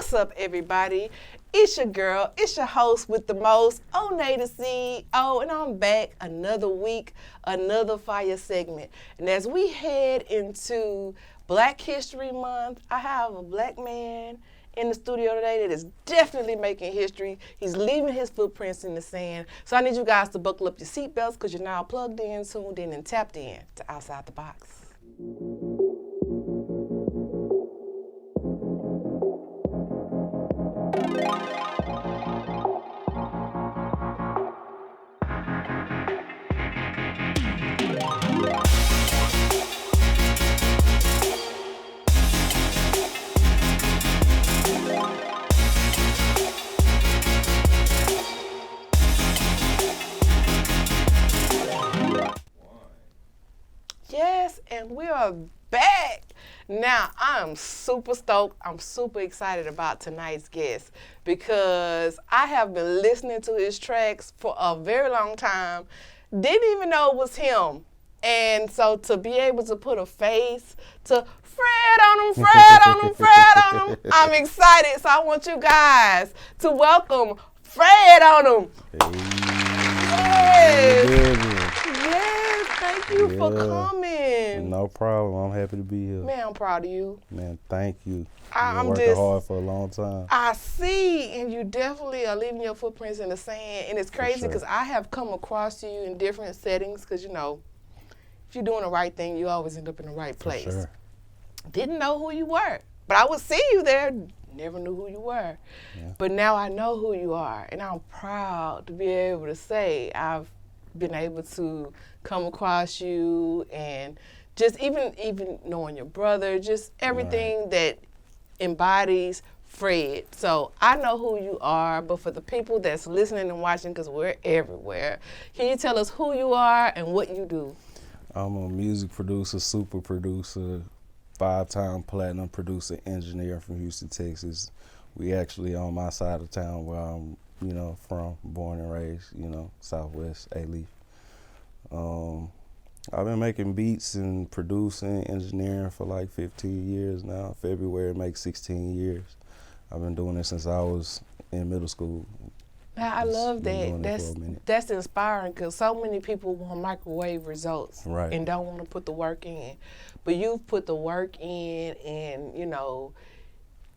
What's up, everybody? It's your girl, it's your host with the most, Onney the CEO, and I'm back another week, another fire segment. And as we head into Black History Month, I have a black man in the studio today that is definitely making history. He's leaving his footprints in the sand. So I need you guys to buckle up your seatbelts because you're now plugged in, tuned in, and tapped in to Outside the Box. Yes, and we are back. Now, I'm super stoked. I'm super excited about tonight's guest because I have been listening to his tracks for a very long time. Didn't even know it was him. And so to be able to put a face to Fred on him, Fred on him, Fred on him, I'm excited. So I want you guys to welcome Fred on him. Hey. Yes, thank you for coming. No problem. I'm happy to be here. Man, I'm proud of you. Man, thank you. I'm working just hard for a long time. I see, and you definitely are leaving your footprints in the sand. And it's crazy because I have come across you in different settings because, you know, if you're doing the right thing, you always end up in the right place. For sure. Didn't know who you were, but I would see you there. Never knew who you were. Yeah. But now I know who you are, and I'm proud to be able to say I've been able to come across you and just even knowing your brother, just everything that embodies Fred. So I know who you are, but for the people that's listening and watching, because we're everywhere, can you tell us who you are and what you do? I'm a music producer, super producer, 5-time platinum producer, engineer from Houston, Texas. We actually on my side of town where I'm, from, born and raised, Southwest A-Leaf. I've been making beats and producing, engineering for like 15 years now. February makes 16 years. I've been doing it since I was in middle school. I love that. That's inspiring because so many people want microwave results and don't want to put the work in. But you've put the work in and,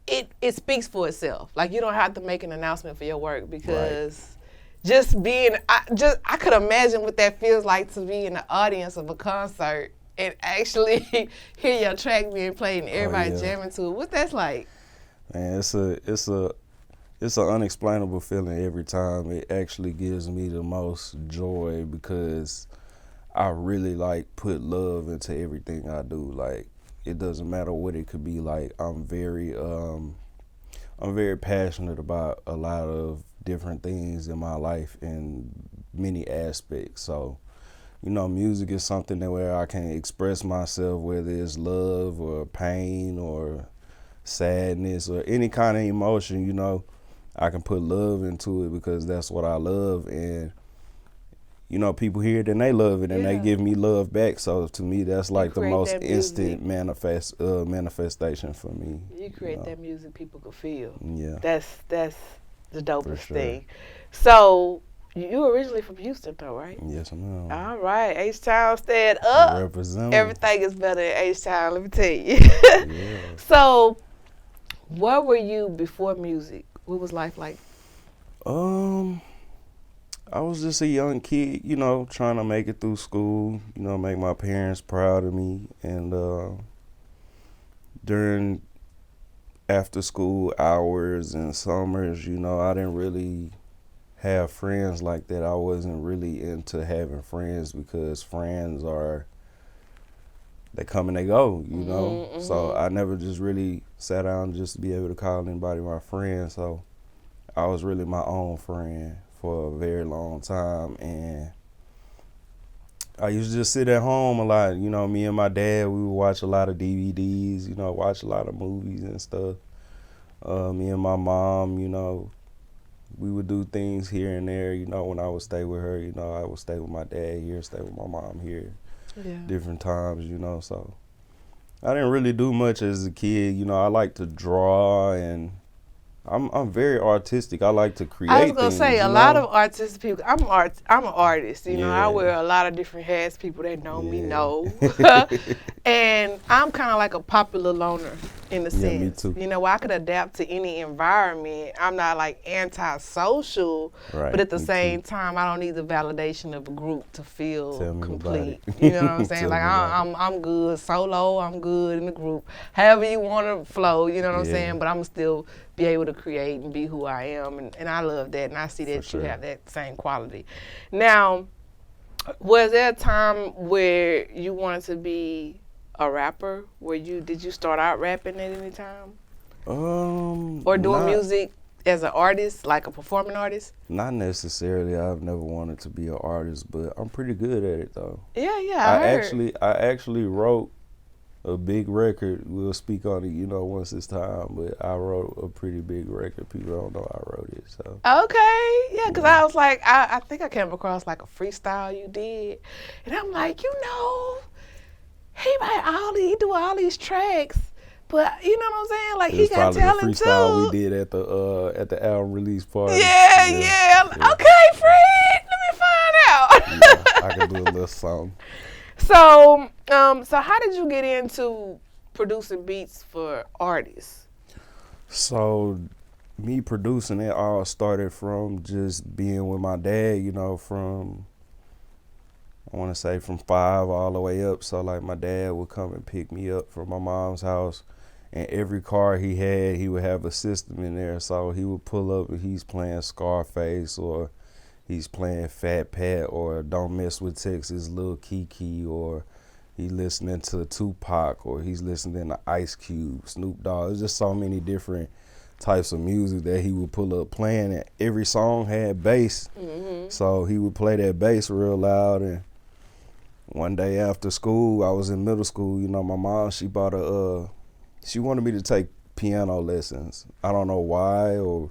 it speaks for itself. Like you don't have to make an announcement for your work because just being, I could imagine what that feels like to be in the audience of a concert and actually hear your track being played and everybody jamming to it. What that's like? Man, it's an unexplainable feeling every time. It actually gives me the most joy because I really put love into everything I do. Like it doesn't matter what it could be. Like I'm very passionate about a lot of different things in my life in many aspects. So, music is something that where I can express myself, whether it's love or pain or sadness or any kind of emotion, I can put love into it because that's what I love. And, people hear it and they love it and they give me love back. So to me, that's like the most instant manifestation for me. You create that music people can feel. Yeah. That's the dopest thing. So you originally from Houston though, right? Yes, I am. All right. H-Town stand up. Representing. Everything is better in H-Town, let me tell you. So where were you before music? What was life like? I was just a young kid, trying to make it through school, make my parents proud of me. And during after school hours and summers, I didn't really have friends like that. I wasn't really into having friends because friends they come and they go, Mm-hmm. So I never just really sat down just to be able to call anybody my friend. So I was really my own friend for a very long time. And I used to just sit at home a lot. Me and my dad, we would watch a lot of DVDs, watch a lot of movies and stuff. Me and my mom, we would do things here and there, when I would stay with her, I would stay with my dad here, stay with my mom here, different times, so I didn't really do much as a kid. I like to draw and I'm very artistic. I like to create. I was gonna things, say a lot of artistic people. I'm an artist. You know, I wear a lot of different hats. People that know me know, and I'm kind of like a popular loner in a sense. Me too. You know, I could adapt to any environment. I'm not like antisocial, but at the same time, I don't need the validation of a group to feel complete. You know what I'm saying? Like I'm good solo. I'm good in the group. However you want to flow. You know what I'm saying? But I'm still be able to create and be who I am, and I love that, and I see that you have that same quality. Now, was there a time where you wanted to be a rapper? Did you start out rapping at any time? Or doing music as an artist, like a performing artist? Not necessarily. I've never wanted to be an artist, but I'm pretty good at it though. Yeah, I actually wrote a big record. We'll speak on it, once it's time. But I wrote a pretty big record. People don't know I wrote it. So okay, yeah, because I was like, I think I came across like a freestyle you did, and I'm like, he do all these tracks, but you know what I'm saying? Like he got talent too. Freestyle we did at the album release party. Yeah. Okay, Fred, let me find out. I can do a little something. So how did you get into producing beats for artists? So, me producing it all started from just being with my dad, from 5 all the way up. So, like, my dad would come and pick me up from my mom's house, and every car he had, he would have a system in there. So, he would pull up and he's playing Scarface, or he's playing Fat Pat, or Don't Mess with Texas, Lil Kiki, or he listening to Tupac, or he's listening to Ice Cube, Snoop Dogg. There's just so many different types of music that he would pull up playing. And every song had bass, so he would play that bass real loud. And one day after school, I was in middle school, my mom, she wanted me to take piano lessons. I don't know why or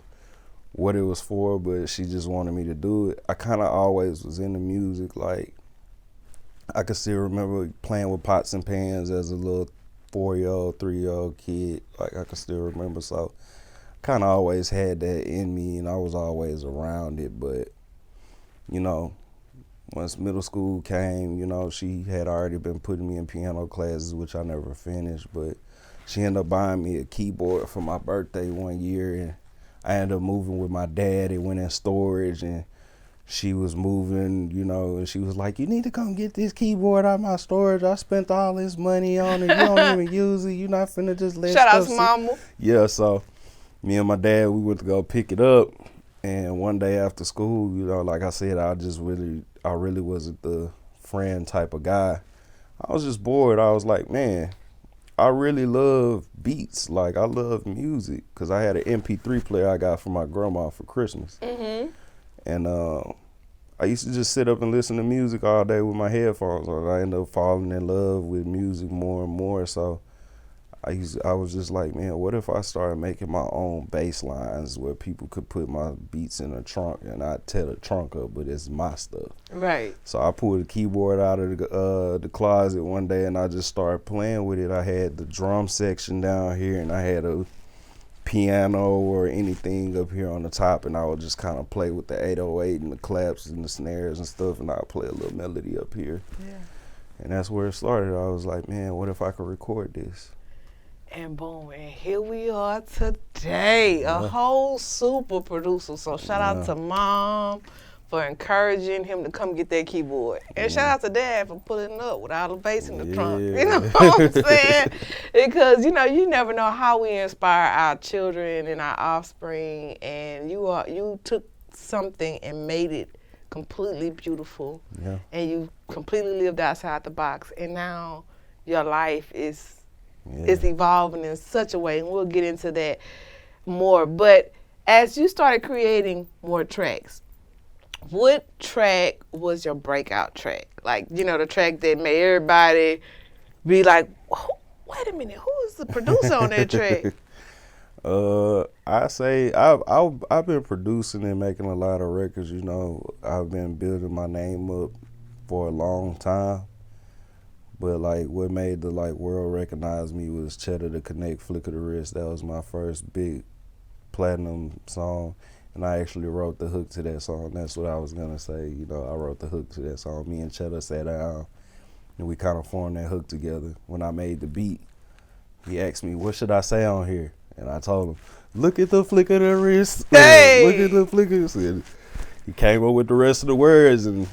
what it was for, but she just wanted me to do it. I kind of always was into music. Like, I could still remember playing with pots and pans as a little 4-year-old, 3-year-old kid. Like, I could still remember. So, kind of always had that in me, and I was always around it. But, once middle school came, she had already been putting me in piano classes, which I never finished. But she ended up buying me a keyboard for my birthday one year, and I ended up moving with my dad. It went in storage, and she was moving, and she was like, you need to come get this keyboard out of my storage. I spent all this money on it. You don't even use it. You're not finna just let Shout out to mama. Yeah, so me and my dad, we went to go pick it up. And one day after school, like I said, I really wasn't the friend type of guy. I was just bored. I was like, man, I really love beats. Like, I love music, because I had an MP3 player I got from my grandma for Christmas. And I used to just sit up and listen to music all day with my headphones on. I ended up falling in love with music more and more. So I was just like, man, what if I started making my own bass lines where people could put my beats in a trunk and I'd tear the trunk up, but it's my stuff. Right. So I pulled the keyboard out of the closet one day, and I just started playing with it. I had the drum section down here, and I had a piano or anything up here on the top, and I would just kind of play with the 808 and the claps and the snares and stuff, and I'd play a little melody up here. Yeah. And that's where it started. I was like, man, what if I could record this? And boom, and here we are today, a whole super producer. So shout out to Mom for encouraging him to come get that keyboard. And shout out to Dad for pulling up with all the bass in the trunk. You know what I'm saying? Because, you never know how we inspire our children and our offspring. And you took something and made it completely beautiful. Yeah. And you completely lived outside the box. And now your life is evolving in such a way, and we'll get into that more. But as you started creating more tracks, what track was your breakout track? Like, the track that made everybody be like, wait a minute, who is the producer on that track? I say I've been producing and making a lot of records. I've been building my name up for a long time. But like, what made the world recognize me was Chedda Da Connect, Flicka Da Wrist. That was my first big platinum song, and I actually wrote the hook to that song. That's what I was gonna say. You know, I wrote the hook to that song. Me and Chedda sat down, and we kind of formed that hook together. When I made the beat, he asked me, "What should I say on here?" And I told him, "Look at the flick of the wrist." Hey! Look at the flick of the wrist. He came up with the rest of the words, and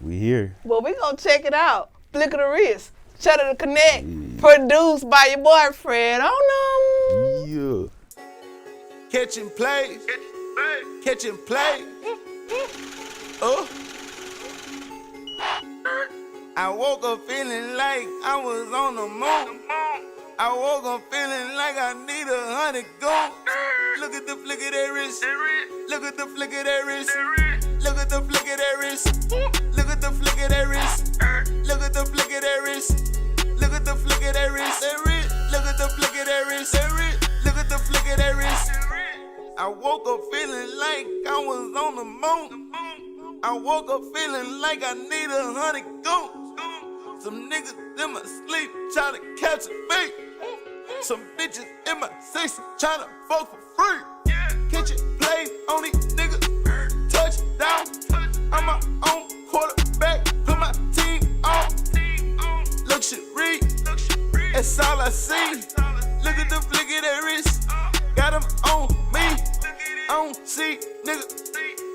we here. Well, we gonna check it out. Flicka Da Wrist, Chedda Da Connect, produced by your boyfriend. Oh Yeah. Catching plays, catching play. I woke up feeling like I was on the moon. I woke up feeling like I need 100 goons. Look at the flick of that wrist. Look at the flick of that wrist. Look at the flick of that wrist. Look at the flick of that wrist. Look at the flick of that wrist. Look at the flick of that wrist. Look at the flick of that wrist. Look at the flick of that wrist. I woke up feeling like I was on the moon. I woke up feeling like I need 100 goons. Some niggas in my sleep tryna catch a beat. Some bitches in my sex tryna fuck for free. Catch it, play on these niggas. Touchdown. I'm my own quarterback. Put my team on. Luxury. That's all I see. Look at the flick of that wrist. Got them on me. On C, nigga.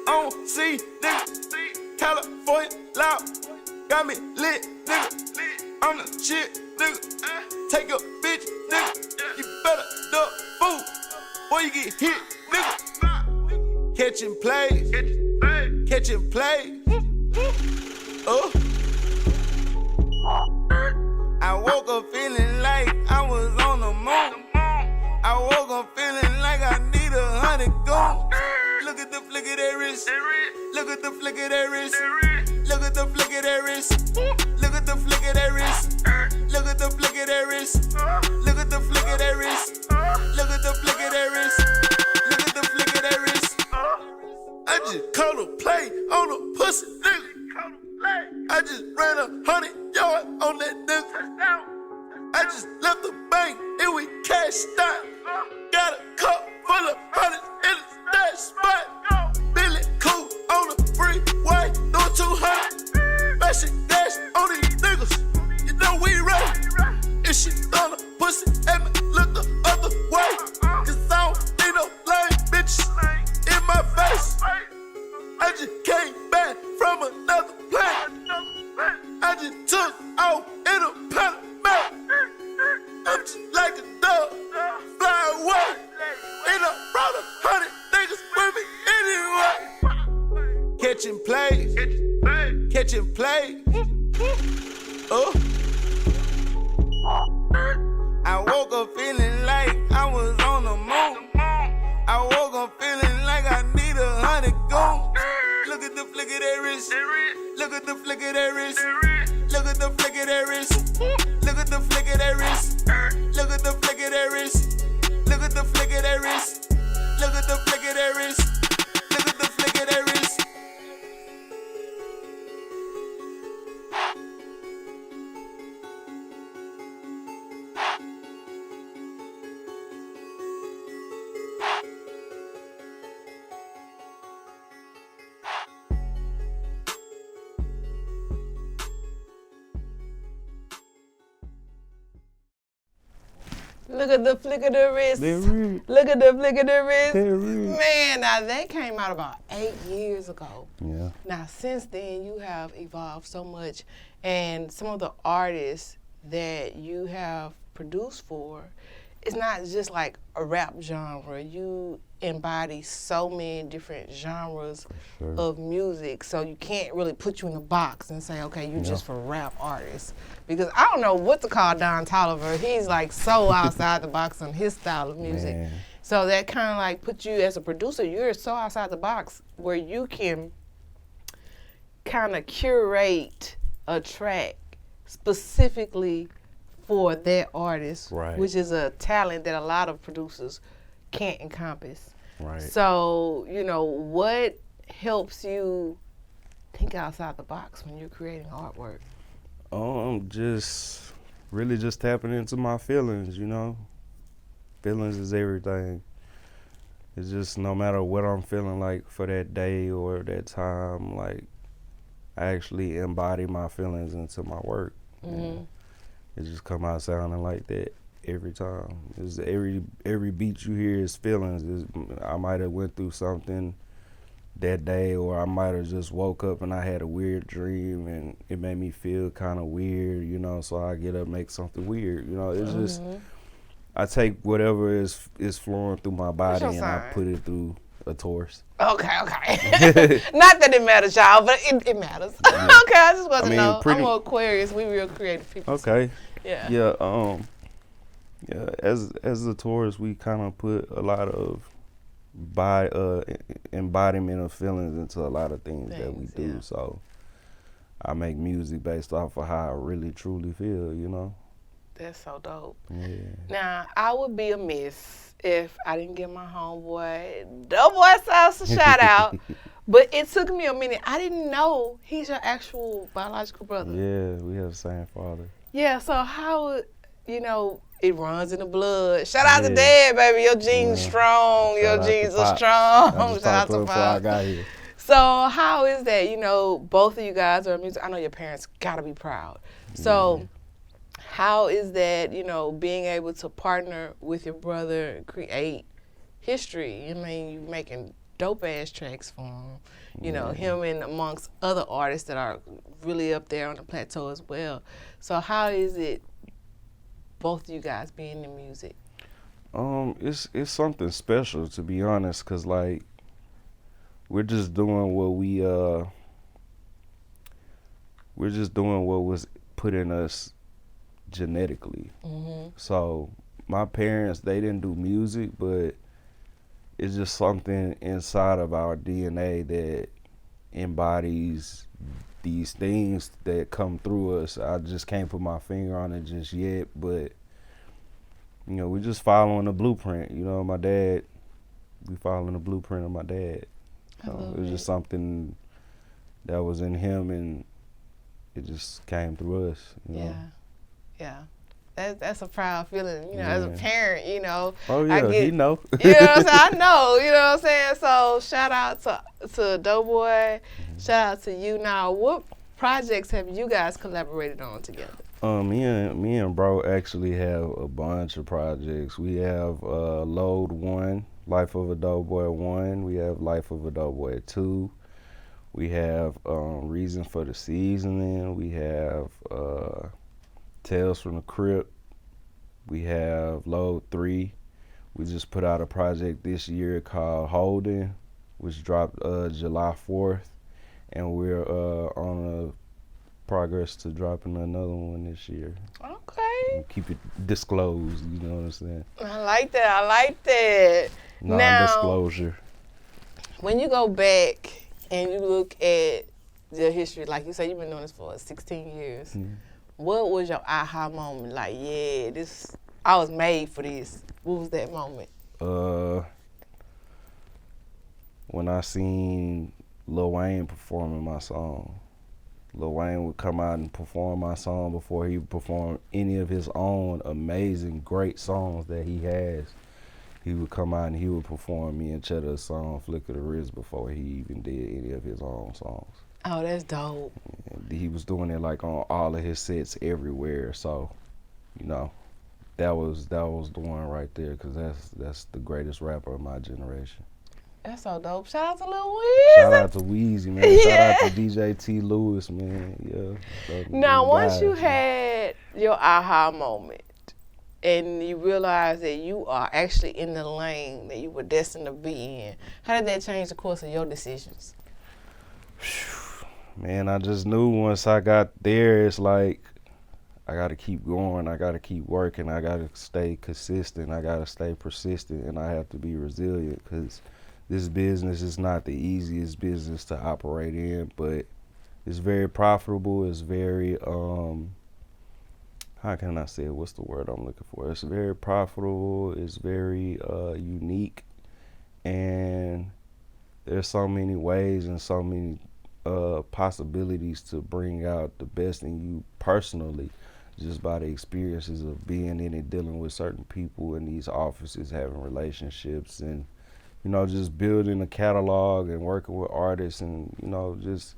On C, nigga. California loud. Got me lit, nigga. I'm the shit, nigga. Take a bitch, nigga. You better duck fool, or you get hit, nigga. Catching plays, catching plays. I woke up feeling like I was on the moon. I woke up feeling like I need 100 goons. Look at the flick of that wrist. Look at the flick of that wrist. Look at the flick of that wrist. Look at the flick of that wrist. Look at the flick of that wrist. Look at the flick of that wrist. Look at the flick of that wrist. Look at the flick of that wrist. I just called a play on a pussy nigga. I just ran 100 yards on that nigga. I just left the bank and we cashed out. Got a cup full of hundreds in the stash spot. Billy cool on the freeway, doing 200. Bashing dash on these niggas, you know we ready. If she throw the pussy at me, look the other way. Cause I don't need no lame bitches in my face. I just came back from another planet. I just took off in a Panama. I'm just like a dove, fly away. And I brought 100 niggas with me anyway. Catching plays, catching plays. I woke up feeling like I was on the moon. I woke up feeling like I need 100 goons. Look at the flick of that wrist. Look at the flick of that wrist. Look at the flick of that wrist. Look at the flick of that wrist. Look at the flick of that wrist. Look at the flick of that wrist. Look at the flick of that wrist. Look at the flick of that wrist. Look at the flick of the wrist. Look at the flick of the wrist. Man, now that came out about 8 years ago. Yeah. Now, since then, you have evolved so much, and some of the artists that you have produced for, it's not just like a rap genre. You embody so many different genres of music, so you can't really put you in a box and say, okay, you just for rap artists. Because I don't know what to call Don Toliver. He's like so outside the box on his style of music. Man. So that kind of like puts you as a producer, you're so outside the box where you can kind of curate a track specifically for that artist, which is a talent that a lot of producers can't encompass. Right. So, you know, what helps you think outside the box when you're creating artwork? I'm just really just tapping into my feelings, you know. Feelings is everything. It's just no matter what I'm feeling like for that day or that time, like I actually embody my feelings into my work. Mm-hmm. It just come out sounding like that every time. It's every beat you hear is feelings. I might have went through something that day, or I might have just woke up and I had a weird dream and it made me feel kind of weird, you know, so I get up and make something weird, you know. It's just, I take whatever is flowing through my body and I put it through a Taurus. Okay. Not that it matters, y'all, but it matters. Yeah. Okay, I just want to know. I'm an Aquarius. We real creative people. Okay. Yeah. Yeah. Yeah. As a Taurus, we kind of put a lot of embodiment of feelings into a lot of things that we do. Yeah. So I make music based off of how I really truly feel, you know. That's so dope. Yeah. Now, I would be amiss if I didn't give my homeboy Doughboy Sauce a shout out. But it took me a minute. I didn't know he's your actual biological brother. Yeah, we have the same father. Yeah, so how, you know, it runs in the blood. Shout out to Dad, baby. Your genes strong. Your genes are strong. Shout out to Pop. I got here. So how is that? You know, both of you guys are music. I know your parents gotta be proud. So how is that, you know, being able to partner with your brother and create history? I mean, you making dope ass tracks for him. You know, him and amongst other artists that are really up there on the plateau as well. So how is it both of you guys being in music? It's something special, to be honest, cause like we're just doing what was put in us genetically. Mm-hmm. So my parents, they didn't do music, but it's just something inside of our DNA that embodies these things that come through us. I just can't put my finger on it just yet, but you know, we're just following the blueprint. You know, we following the blueprint of my dad. It was just something that was in him, and it just came through us. You know? Yeah. That's a proud feeling, you know, as a parent, you know. Oh, yeah, he know. You know what I'm saying? I know, you know what I'm saying? So shout out to Doughboy. Shout out to you. Now, what projects have you guys collaborated on together? Me and bro actually have a bunch of projects. We have Load 1, Life of a Doughboy 1. We have Life of a Doughboy 2. We have Reason for the Seasoning. We have Tales from the Crypt. We have Load 3. We just put out a project this year called Holding, which dropped July 4th. And we're on a progress to dropping another one this year. Okay. And keep it disclosed, you know what I'm saying? I like that. Non-disclosure. Now, when you go back and you look at the history, like you said, you've been doing this for 16 years. Mm-hmm. What was your aha moment? Like, I was made for this. What was that moment? When I seen Lil Wayne performing my song. Lil Wayne would come out and perform my song before he performed any of his own amazing, great songs that he has. He would come out and he would perform me and Chedda's song, Flicka Da Wrist, before he even did any of his own songs. Oh, that's dope. And he was doing it like on all of his sets everywhere. So, you know, that was the one right there, because that's the greatest rapper of my generation. That's so dope. Shout out to Lil Weezy. Shout out to Weezy, man. Shout out to DJ T. Lewis, man. Yeah. Now, once you had your aha moment and you realized that you are actually in the lane that you were destined to be in, how did that change the course of your decisions? Man, I just knew once I got there, it's like I got to keep going. I got to keep working. I got to stay consistent. I got to stay persistent, and I have to be resilient, because this business is not the easiest business to operate in, but it's very profitable. It's very, how can I say it? What's the word I'm looking for? It's very profitable. It's very unique, and there's so many ways and so many possibilities to bring out the best in you personally, just by the experiences of being in it, dealing with certain people in these offices, having relationships, and you know, just building a catalog and working with artists and, you know, just,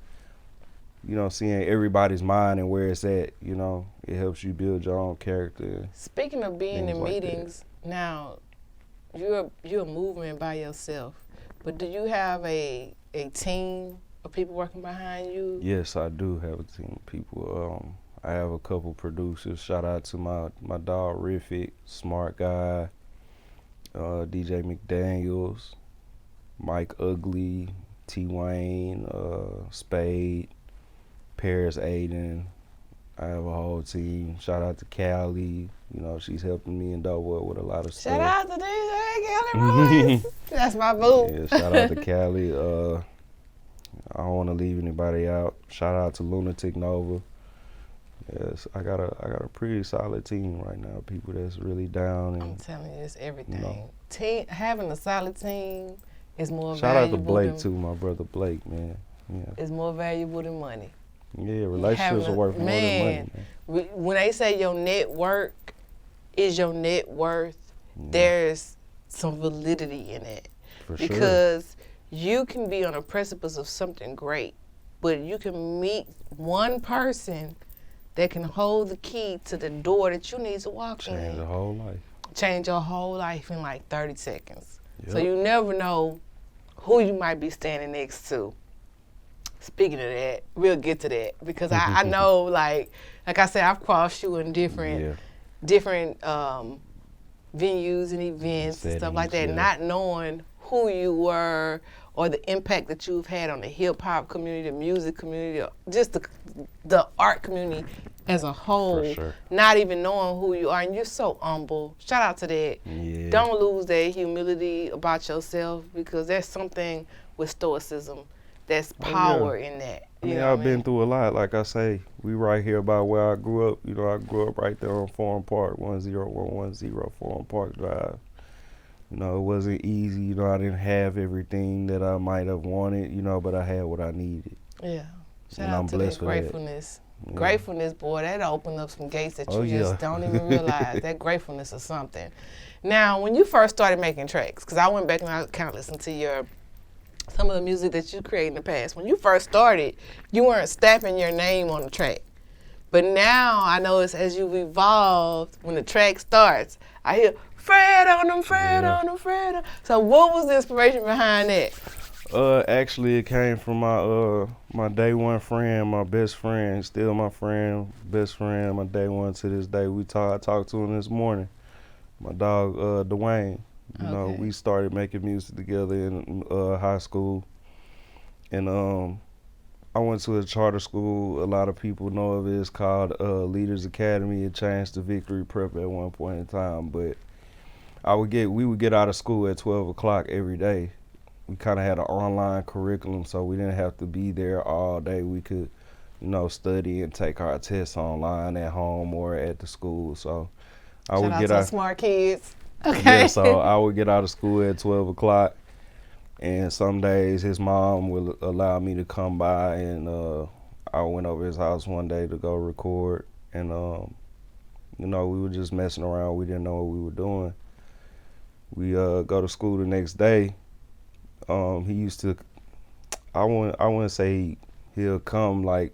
you know, seeing everybody's mind and where it's at, you know, it helps you build your own character. Speaking of being in like meetings, now you're a movement by yourself, but do you have a team of people working behind you? Yes, I do have a team of people. I have a couple producers. Shout out to my dog Riffic, smart guy, DJ McDaniels, Mike Ugly, T Wayne, Spade, Paris Aiden. I have a whole team. Shout out to Callie. You know, she's helping me and Dope with a lot of stuff. Shout out to DJ Callie Royce. That's my boo. Yeah, shout out to Callie. I don't want to leave anybody out. Shout out to Lunatic Nova. Yes, I got a pretty solid team right now. People that's really down. And, I'm telling you, it's everything. You know, having a solid team is more shout valuable. Shout out to Blake too, my brother Blake, man. Yeah. It's more valuable than money. Yeah, relationships are worth more than money. Man. When they say your network is your net worth, there's some validity in it. For because you can be on a precipice of something great, but you can meet one person that can hold the key to the door that you need to walk in. Change your whole life. Change your whole life in like 30 seconds. Yep. So you never know who you might be standing next to. Speaking of that, we'll get to that because I know, like I said, I've crossed you in different venues and events and stuff like that, not knowing who you were or the impact that you've had on the hip hop community, the music community, just the art community as a whole. For sure. Not even knowing who you are, and you're so humble. Shout out to that. Yeah. Don't lose that humility about yourself because there's something with stoicism. There's power in that. I've been through a lot. Like I say, we right here about where I grew up. You know, I grew up right there on Forum Park, 10110 Forum Park Drive. You know, it wasn't easy. You know, I didn't have everything that I might have wanted, you know, but I had what I needed. Yeah. Shout out to that gratefulness. Yeah. Gratefulness, boy, that opened up some gates that you just don't even realize. That gratefulness is something. Now, when you first started making tracks, because I went back and I kind of listened to some of the music that you created in the past. When you first started, you weren't stamping your name on the track. But now I notice as you've evolved, when the track starts, I hear Fred on them, Fred on them, Fred on. So what was the inspiration behind that? Actually, it came from my day one friend, my best friend, still my friend, best friend, my day one to this day. I talked to him this morning. My dog, Dwayne. You know, we started making music together in high school. And I went to a charter school. A lot of people know of it. It's called Leaders Academy. It changed to Victory Prep at one point in time. But we would get out of school at 12 o'clock every day. We kind of had an online curriculum, so we didn't have to be there all day. We could, you know, study and take our tests online at home or at the school. So I would get out. Smart kids. Okay. Yeah, so I would get out of school at 12 o'clock, and some days his mom would allow me to come by, and I went over his house one day to go record, and you know, we were just messing around. We didn't know what we were doing. We go to school the next day. He used to, I wouldn't say he'll come like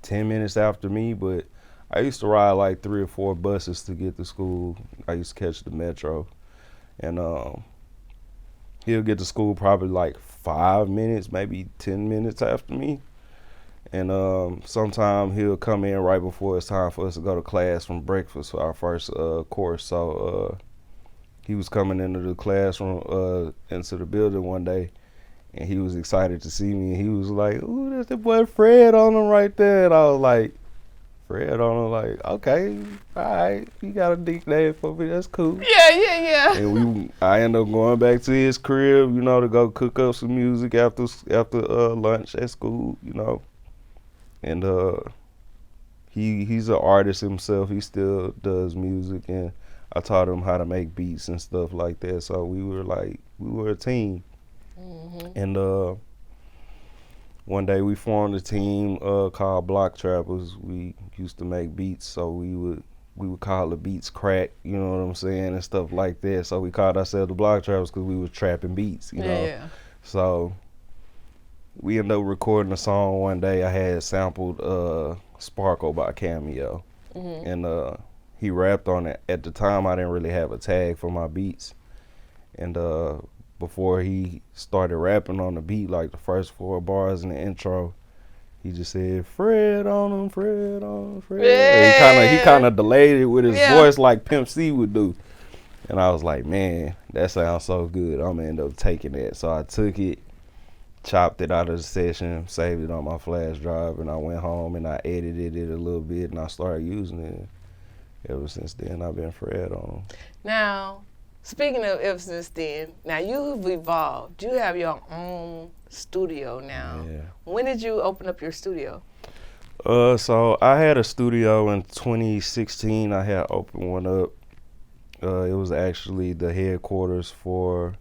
10 minutes after me, but I used to ride like 3 or 4 buses to get to school. I used to catch the metro, and he'll get to school probably like 5 minutes, maybe 10 minutes after me. And sometimes he'll come in right before it's time for us to go to class from breakfast for our first course. So he was coming into the classroom, into the building one day, and he was excited to see me. He was like, "Ooh, that's the boy Fred on him right there." And I was like, Fred on him, like, okay, all right, you got a nickname for me, that's cool. Yeah. And I ended up going back to his crib, you know, to go cook up some music after lunch at school, you know. And he's an artist himself. He still does music, and I taught him how to make beats and stuff like that. So we were a team. Mm-hmm. And one day we formed a team called Block Trappers. We used to make beats, so we would we would call the beats crack, you know what I'm saying, and stuff like that. So we called ourselves the Block Trappers because we was trapping beats, you know. Yeah. So we ended up recording a song one day. I had sampled Sparkle by Cameo, and he rapped on it. At the time, I didn't really have a tag for my beats, and before he started rapping on the beat, like the first 4 bars in the intro, he just said, "Fred on him, Fred on him, Fred." Yeah. He kind of delayed it with his voice like Pimp C would do. And I was like, man, that sounds so good. I'm going to end up taking that. So I took it, chopped it out of the session, saved it on my flash drive, and I went home and I edited it a little bit, and I started using it. Ever since then, I've been Fred on them. Now, speaking of ever since then, now you've evolved. You have your own studio now. Yeah. When did you open up your studio? So I had a studio in 2016. I had opened one up. It was actually the headquarters for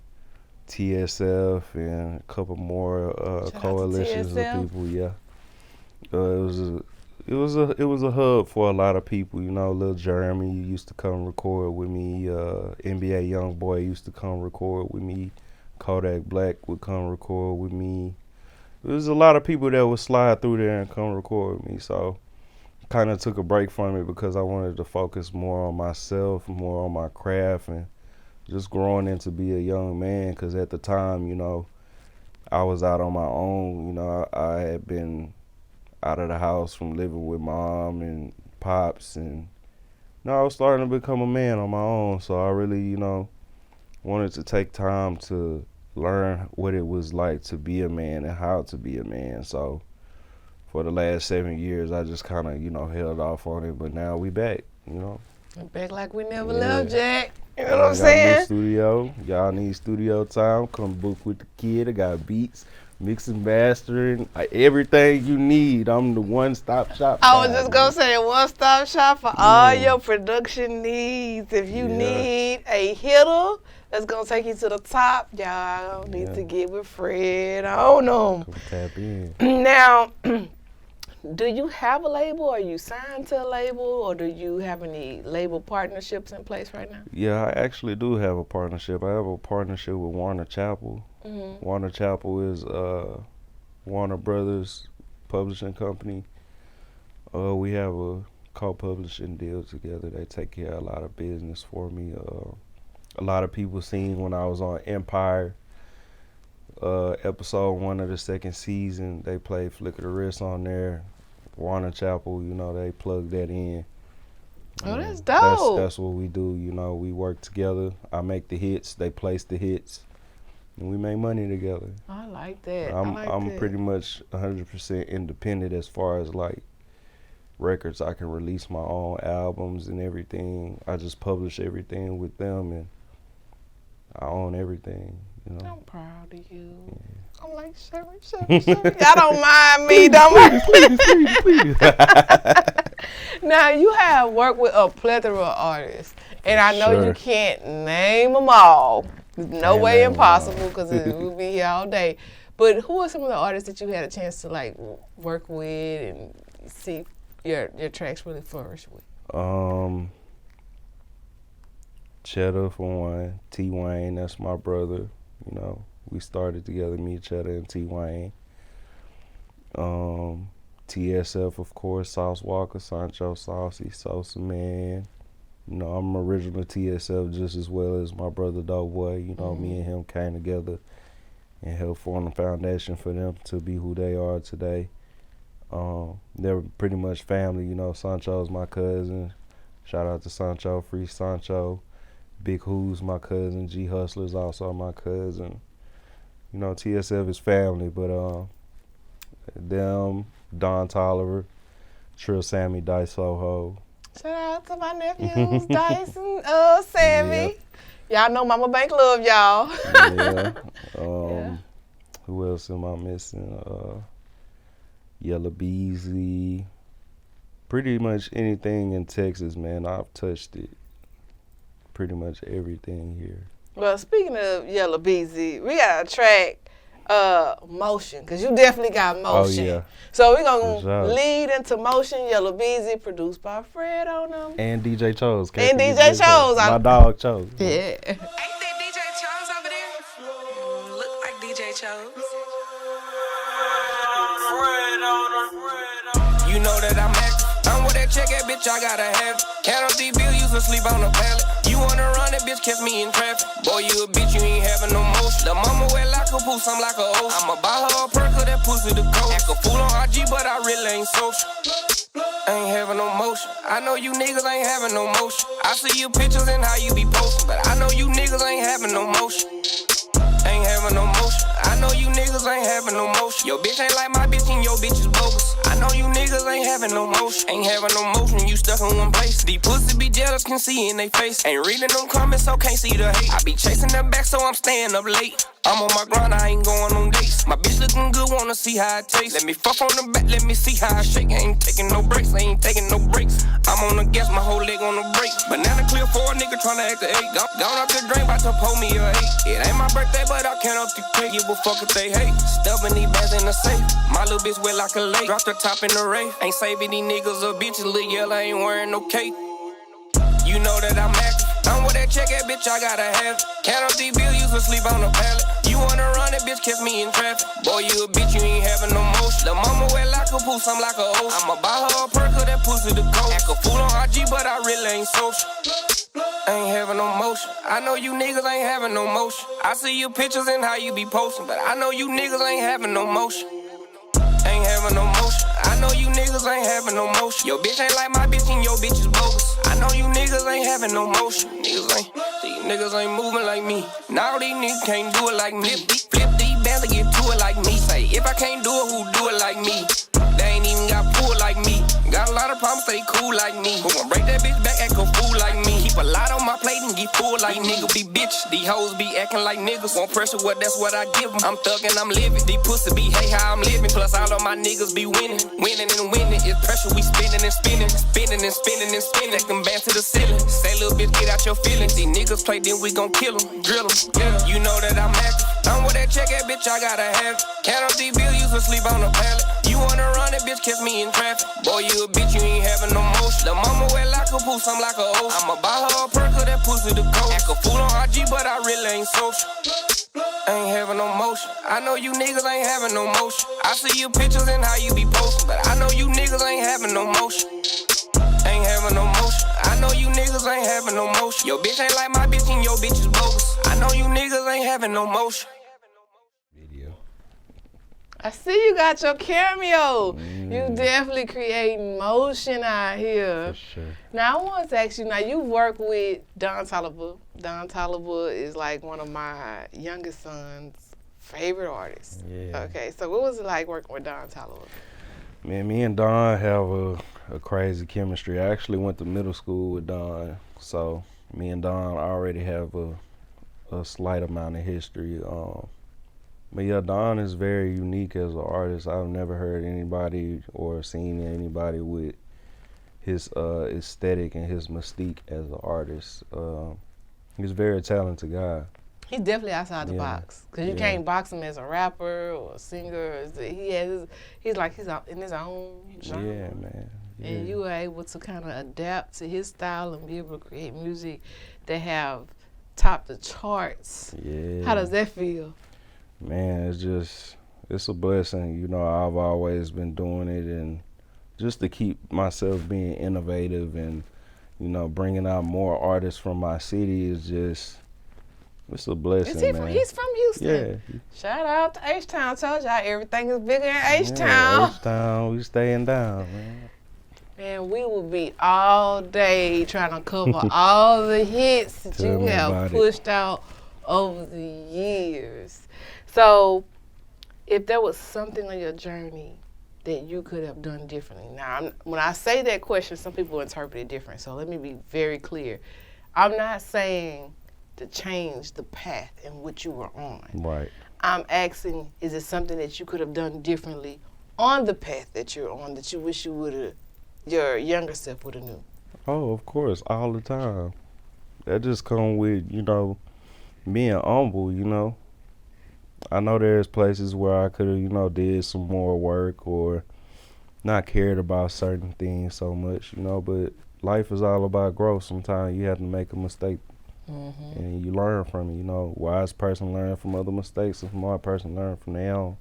TSF and a couple more coalitions of people. Yeah, it was a hub for a lot of people. You know, Lil Jeremy used to come record with me. NBA Youngboy used to come record with me. Kodak Black would come record with me. There's a lot of people that would slide through there and come record with me. So kind of took a break from it because I wanted to focus more on myself, more on my craft, and just growing into be a young man. Because at the time, you know, I was out on my own. You know, I had been out of the house from living with mom and pops, and you know, I was starting to become a man on my own. So I really, you know, wanted to take time to learn what it was like to be a man and how to be a man. So for the last 7 years, I just kind of, you know, held off on it. But now we back, you know. Back like we never left, Jack. You know what I'm saying? Got new studio. Y'all need studio time. Come book with the kid. I got beats, mixing, mastering, everything you need. I'm the one-stop shop. I was just going to say one-stop shop for all your production needs. If you need a hitter that's going to take you to the top, y'all need to get with Fred on them. Come tap in. Now, do you have a label? Are you signed to a label? Or do you have any label partnerships in place right now? Yeah, I actually do have a partnership. I have a partnership with Warner Chappell. Warner Chappell is Warner Brothers publishing company. We have a co-publishing deal together. They take care of a lot of business for me. A lot of people seen when I was on Empire, episode 1 of the 2nd season, they played Flicka Da Wrist on there. Warner Chappell, you know, they plugged that in. Oh, that's dope. That's what we do, you know. We work together. I make the hits, they place the hits, and we make money together. I like that. I'm pretty much 100% independent as far as like records. I can release my own albums and everything. I just publish everything with them, and I own everything, you know. I'm proud of you. Yeah. I'm like, Sherry. Y'all don't mind me, don't please. Now, you have worked with a plethora of artists, and I know you can't name them all. There's no way impossible because we'll be here all day. But who are some of the artists that you had a chance to like work with and see your tracks really flourish with? Chedda for one, T Wayne, that's my brother. You know, we started together, me, Chedda, and T Wayne. TSF, of course, Sauce Walker, Sancho, Saucy, Sosa Man. You know, I'm original TSF just as well as my brother Doughboy. You know, me and him came together and helped form the foundation for them to be who they are today. They're pretty much family. You know, Sancho's my cousin. Shout out to Sancho, Free Sancho. Big Who's my cousin. G Hustler's also my cousin. You know, TSF is family, but them, Don Toliver, Trill, Sammy, Dice, Soho. Shout out to my nephews, Dice and Sammy. Y'all know Mama Bank love y'all. Who else am I missing? Yella Beezy. Pretty much anything in Texas, man, I've touched it. Pretty much everything here. Well, speaking of Yella Beezy, we got a track Motion, because you definitely got motion. Oh, yeah. So we're going to lead into Motion, Yella Beezy, produced by Fred on them. And DJ Chose. And DJ Chose. My dog Chose. Yeah. Ain't that DJ Chose over there? Look like DJ Chose. You know that I'm active. I'm with that check, that bitch, I gotta have it. Count up these bills, used to sleep on the pallet. You wanna run that bitch, catch me in traffic. Boy, you a bitch, you ain't having no motion. The mama wet like a poos, I'm like a ocean. I'ma buy her a perk of that pussy to go. Act a fool on IG, but I really ain't social. Ain't having no motion. I know you niggas ain't having no motion. I see your pictures and how you be posting, but I know you niggas ain't having no motion. Ain't having no motion. I know you niggas ain't having no motion. Your bitch ain't like my bitch and your bitch is bogus. I know you niggas ain't having no motion. Ain't having no motion, you stuck in one place. These pussy be jealous, can see in they face. Ain't reading them comments, so can't see the hate. I be chasing them back, so I'm staying up late. I'm on my grind, I ain't going on dates. My bitch looking good, wanna see how it tastes. Let me fuck on the back, let me see how I shake. I ain't taking no breaks, I ain't taking no breaks. I'm on the gas, my whole leg on the brake. Banana clear for a nigga tryna act the 8. Gone up the drain, bout to pull me a 8. It ain't my birthday, but I can't up the cake. Give a fuck if they hate. Stuffing these bags in the safe. My little bitch wet like a lake. Drop the top in the race. Ain't saving these niggas or bitches. Lil' Yella ain't wearing no cape. You know that I'm active. I'm with that check, that bitch, I gotta have it. Count up these bills, used to sleep on the pallet. You wanna run that bitch, catch me in traffic. Boy, you a bitch, you ain't having no motion. The mama wet like a poos, I'm like a ocean. I'ma buy her a perk of that pussy to go. Act a fool on IG, but I really ain't social. Ain't having no motion. I know you niggas ain't having no motion. I see your pictures and how you be posting, but I know you niggas ain't having no motion. Ain't having no motion. I know you niggas ain't having no motion. Your bitch ain't like my bitch and your bitch is bogus. I know you niggas ain't having no motion. These niggas ain't moving like me. Now these niggas can't do it like me. Flip these bands and get to it like me. Say, if I can't do it, who do it like me? They ain't even got pull like me. Got a lot of problems, stay cool like me. Who gon' break that bitch back, act a fool like me? Keep a lot on my plate and get full like nigga. Be bitch, these hoes be acting like niggas. Want pressure, what that's what I give them. I'm thuggin', I'm living. These pussy be hey how I'm living. Plus all of my niggas be winning. Winning and winning. It's pressure, we spinning and spinning. Spinning and spinning and spinning. Take them back to the ceiling. Say little bitch, get out your feelings. These niggas play, then we gon' kill them. Drill them. Yeah. You know that I'm active. I'm with that check, that bitch, I gotta have it. Count up these bills, used to sleep on the pallet. You wanna run that bitch, catch me in traffic. Boy, you a bitch, you ain't having no motion. The mama wet like a poos, I'm like a ocean. I'ma buy her a perk of that pussy to go. Act a fool on IG, but I really ain't social. Ain't having no motion. I know you niggas ain't having no motion. I see your pictures and how you be posting, but I know you niggas ain't having no motion. Ain't having no motion. I know you niggas ain't having no motion. Your bitch ain't like my bitch and your bitch is bogus. I know you niggas ain't having no motion. I see you got your cameo. You definitely creating motion out here. For sure. Now I want to ask you, now you work with Don Toliver. Don Toliver is like one of my youngest son's favorite artists. Yeah. Okay, so what was it like working with Don Toliver? Man, me and Don have a crazy chemistry. I actually went to middle school with Don, so me and Don already have a slight amount of history. But yeah, Don is very unique as an artist. I've never heard anybody or seen anybody with his aesthetic and his mystique as an artist. He's a very talented guy. He's definitely outside the box, because you can't box him as a rapper or a singer. He's in his own genre. Yeah, man. Yeah. And you were able to kind of adapt to his style and be able to create music that have topped the charts. Yeah. How does that feel? Man, it's a blessing. You know, I've always been doing it, and just to keep myself being innovative and, you know, bringing out more artists from my city is just, it's a blessing, man. He's from Houston. Yeah. Shout out to H-Town. Told y'all everything is bigger in H-Town. Yeah, H-Town, we staying down, man. Man, we will be all day trying to cover all the hits that you have pushed out over the years. So, if there was something on your journey that you could have done differently. Now, when I say that question, some people interpret it different. So let me be very clear. I'm not saying to change the path in which you were on. Right. I'm asking, is it something that you could have done differently on the path that you're on that you wish you would have, your younger self would have knew? Oh, of course, all the time. That just come with, you know, being humble, you know. I know there's places where I could have, you know, did some more work or not cared about certain things so much, you know, but life is all about growth. Sometimes you have to make a mistake and you learn from it, you know. Wise person learn from other mistakes, a smart person learn from their own.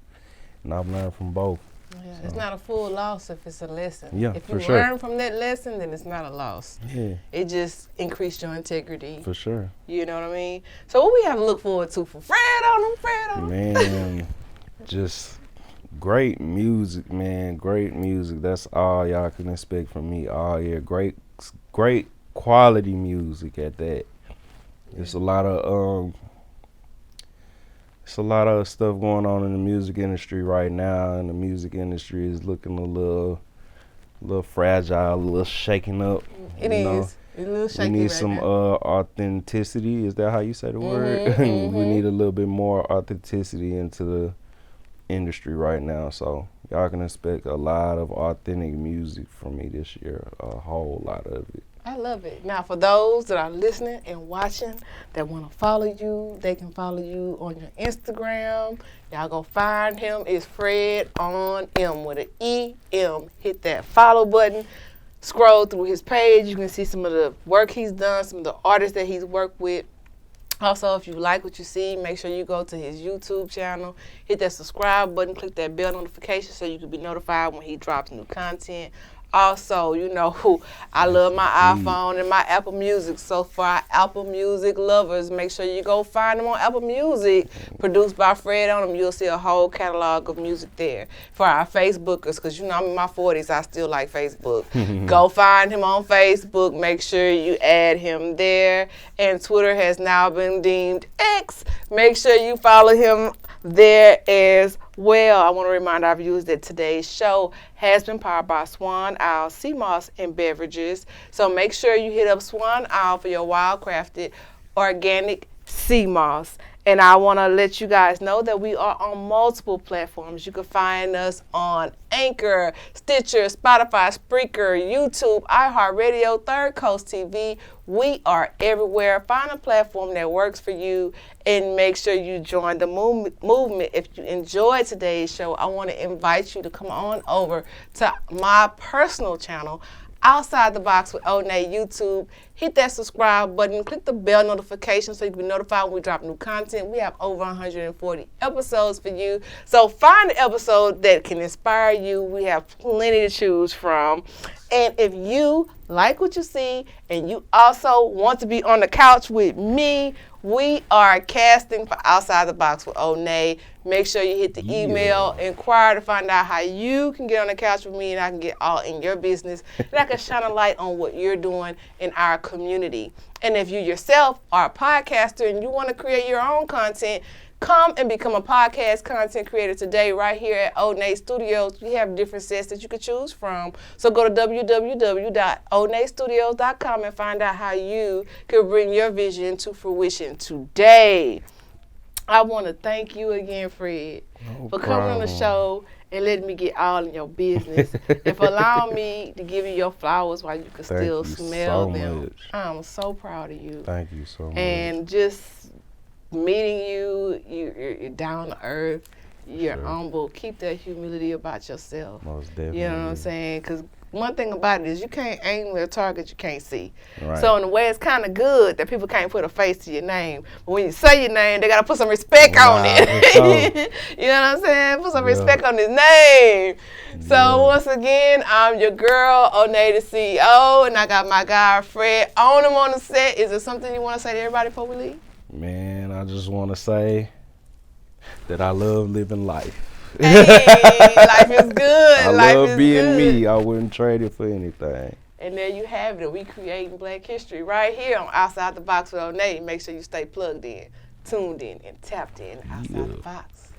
And I've learned from both. Yeah, so. It's not a full loss if it's a lesson. Yeah, if you learn from that lesson, then it's not a loss. Yeah. It just increased your integrity. For sure. You know what I mean? So what we have to look forward to for Fred on them? Man, just great music, man. Great music. That's all y'all can expect from me all year. Great quality music at that. There's a lot of stuff going on in the music industry right now, and the music industry is looking a little fragile, a little shaking up. It is. It's a little shaky. We need right some now. Authenticity. Is that how you say the word? We need a little bit more authenticity into the industry right now. So y'all can expect a lot of authentic music from me this year. A whole lot of it. I love it. Now, for those that are listening and watching that want to follow you, they can follow you on your Instagram. Y'all go find him. It's Fred on M with an E-M. Hit that follow button. Scroll through his page. You can see some of the work he's done, some of the artists that he's worked with. Also, if you like what you see, make sure you go to his YouTube channel. Hit that subscribe button. Click that bell notification so you can be notified when he drops new content. Also, you know, I love my iPhone and my Apple Music. So for our Apple Music lovers, make sure you go find them on Apple Music. Produced by Fred on them. You'll see a whole catalog of music there. For our Facebookers, because, you know, I'm in my 40s, I still like Facebook. Go find him on Facebook. Make sure you add him there. And Twitter has now been deemed X. Make sure you follow him there as well. I want to remind our viewers that today's show has been powered by Swan Isle Sea Moss and Beverages. So make sure you hit up Swan Isle for your wild-crafted organic sea moss. And I want to let you guys know that we are on multiple platforms. You can find us on Anchor, Stitcher, Spotify, Spreaker, YouTube, iHeartRadio, Third Coast TV. We are everywhere. Find a platform that works for you and make sure you join the movement. If you enjoyed today's show, I want to invite you to come on over to my personal channel, Oustide the Box with Onney, YouTube. Hit that subscribe button. Click the bell notification so you can be notified when we drop new content. We have over 140 episodes for you. So find an episode that can inspire you. We have plenty to choose from. And if you like what you see and you also want to be on the couch with me, we are casting for Oustide the Box with Onney. Make sure you hit the email, inquire to find out how you can get on the couch with me and I can get all in your business and I can shine a light on what you're doing in our community. And if you yourself are a podcaster and you want to create your own content, come and become a podcast content creator today right here at Onney Studios. We have different sets that you can choose from. So go to www.onneystudios.com and find out how you can bring your vision to fruition today. I want to thank you again, Fred, for coming on the show and letting me get all in your business and for allowing me to give you your flowers while you can still smell them. I'm so proud of you. Thank you so much. And just meeting you, you're down to earth, you're humble. Keep that humility about yourself. Most definitely. You know what I'm saying? Because one thing about it is you can't aim at a target you can't see. Right. So in a way, it's kind of good that people can't put a face to your name. But when you say your name, they got to put some respect on it. You know what I'm saying? Put some respect on his name. So once again, I'm your girl, Onney the CEO, and I got my guy, Fred, on him on the set. Is there something you want to say to everybody before we leave? Man, I just want to say that I love living life. Hey, life is good. I love being me. I wouldn't trade it for anything. And there you have it. We creating Black history right here on Oustide the Box with Onney. Make sure you stay plugged in, tuned in, and tapped in. Oustide the Box.